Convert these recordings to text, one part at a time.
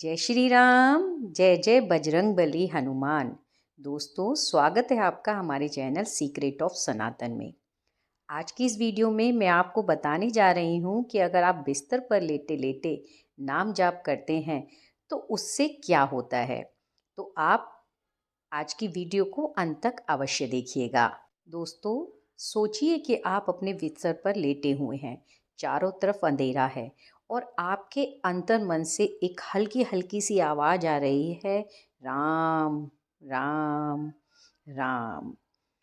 जय श्री राम। जय जय बजरंग बली हनुमान। दोस्तों, स्वागत है आपका हमारे चैनल सीक्रेट ऑफ सनातन में। आज की इस वीडियो में मैं आपको बताने जा रही हूँ कि अगर आप बिस्तर पर लेटे लेटे नाम जाप करते हैं तो उससे क्या होता है। तो आप आज की वीडियो को अंत तक अवश्य देखिएगा। दोस्तों, सोचिए कि आप अपने बिस्तर पर लेटे हुए हैं, चारों तरफ अंधेरा है और आपके अंतर मन से एक हल्की हल्की सी आवाज़ आ रही है, राम राम राम।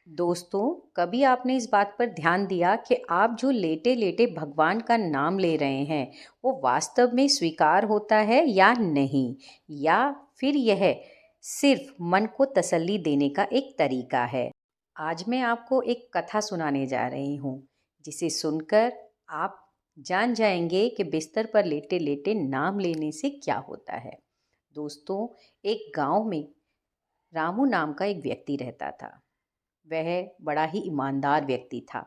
दोस्तों, कभी आपने इस बात पर ध्यान दिया कि आप जो लेटे लेटे भगवान का नाम ले रहे हैं वो वास्तव में स्वीकार होता है या नहीं, या फिर यह सिर्फ मन को तसल्ली देने का एक तरीका है। आज मैं आपको एक कथा सुनाने जा रही हूँ जिसे सुनकर आप जान जाएंगे कि बिस्तर पर लेटे लेटे नाम लेने से क्या होता है। दोस्तों, एक गांव में रामू नाम का एक व्यक्ति रहता था। वह बड़ा ही ईमानदार व्यक्ति था,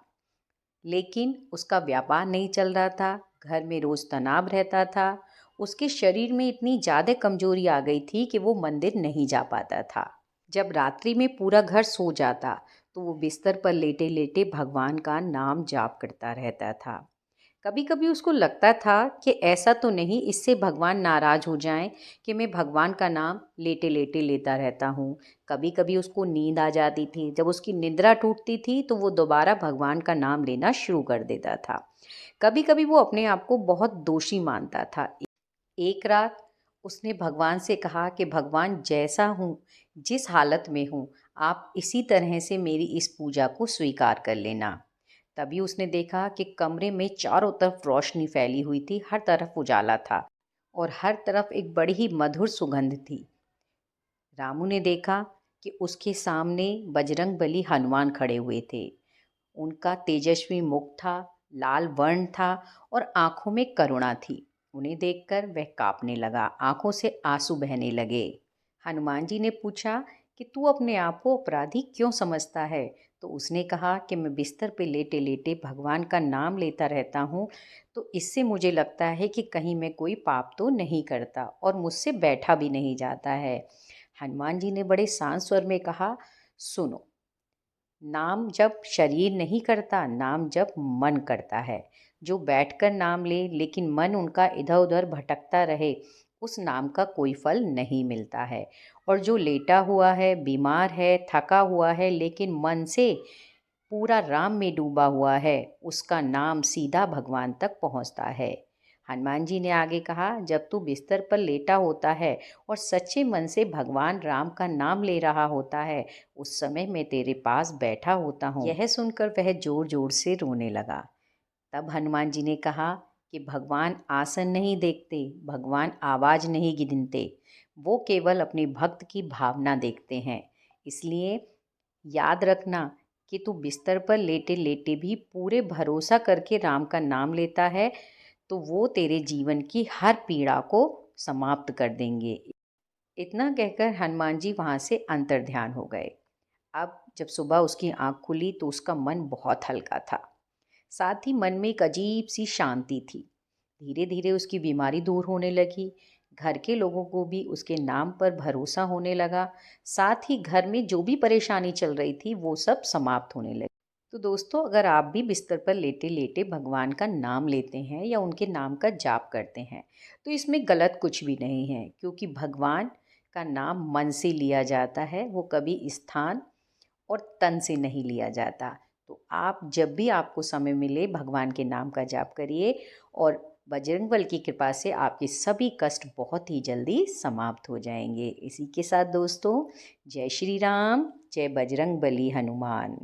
लेकिन उसका व्यापार नहीं चल रहा था। घर में रोज़ तनाव रहता था। उसके शरीर में इतनी ज़्यादा कमजोरी आ गई थी कि वो मंदिर नहीं जा पाता था। जब रात्रि में पूरा घर सो जाता तो वो बिस्तर पर लेटे लेटे भगवान का नाम जाप करता रहता था। कभी कभी उसको लगता था कि ऐसा तो नहीं इससे भगवान नाराज़ हो जाएं कि मैं भगवान का नाम लेटे लेटे लेता रहता हूँ। कभी कभी उसको नींद आ जाती थी। जब उसकी निद्रा टूटती थी तो वो दोबारा भगवान का नाम लेना शुरू कर देता था। कभी कभी वो अपने आप को बहुत दोषी मानता था। एक रात उसने भगवान से कहा कि भगवान, जैसा हूँ, जिस हालत में हूँ, आप इसी तरह से मेरी इस पूजा को स्वीकार कर लेना। तभी उसने देखा कि कमरे में चारों तरफ रोशनी फैली हुई थी, हर तरफ उजाला था और हर तरफ एक बड़ी ही मधुर सुगंध थी। रामू ने देखा कि उसके सामने बजरंग बली हनुमान खड़े हुए थे। उनका तेजस्वी मुख था, लाल वर्ण था और आंखों में करुणा थी। उन्हें देखकर वह कांपने लगा, आंखों से आंसू बहने लगे। हनुमान जी ने पूछा कि तू अपने आप को अपराधी क्यों समझता है। तो उसने कहा कि मैं बिस्तर पे लेटे लेटे भगवान का नाम लेता रहता हूँ, तो इससे मुझे लगता है कि कहीं मैं कोई पाप तो नहीं करता और मुझसे बैठा भी नहीं जाता है। हनुमान जी ने बड़े शांत स्वर में कहा, सुनो, नाम जब शरीर नहीं करता, नाम जब मन करता है। जो बैठकर नाम ले लेकिन मन उनका इधर उधर भटकता रहे, उस नाम का कोई फल नहीं मिलता है। और जो लेटा हुआ है, बीमार है, थका हुआ है, लेकिन मन से पूरा राम में डूबा हुआ है, उसका नाम सीधा भगवान तक पहुंचता है। हनुमान जी ने आगे कहा, जब तू बिस्तर पर लेटा होता है और सच्चे मन से भगवान राम का नाम ले रहा होता है, उस समय मैं तेरे पास बैठा होता हूँ। यह सुनकर वह जोर जोर से रोने लगा। तब हनुमान जी ने कहा कि भगवान आसन नहीं देखते, भगवान आवाज़ नहीं गिनते, वो केवल अपने भक्त की भावना देखते हैं। इसलिए याद रखना कि तू बिस्तर पर लेटे लेटे भी पूरे भरोसा करके राम का नाम लेता है तो वो तेरे जीवन की हर पीड़ा को समाप्त कर देंगे। इतना कहकर हनुमान जी वहाँ से अंतर्ध्यान हो गए। अब जब सुबह उसकी आँख खुली तो उसका मन बहुत हल्का था। साथ ही मन में एक अजीब सी शांति थी। धीरे धीरे उसकी बीमारी दूर होने लगी। घर के लोगों को भी उसके नाम पर भरोसा होने लगा। साथ ही घर में जो भी परेशानी चल रही थी वो सब समाप्त होने लगी। तो दोस्तों, अगर आप भी बिस्तर पर लेटे लेटे भगवान का नाम लेते हैं या उनके नाम का जाप करते हैं तो इसमें गलत कुछ भी नहीं है, क्योंकि भगवान का नाम मन से लिया जाता है, वो कभी स्थान और तन से नहीं लिया जाता। तो आप जब भी आपको समय मिले भगवान के नाम का जाप करिए और बजरंगबली की कृपा से आपके सभी कष्ट बहुत ही जल्दी समाप्त हो जाएंगे। इसी के साथ दोस्तों, जय श्री राम, जय बजरंगबली हनुमान।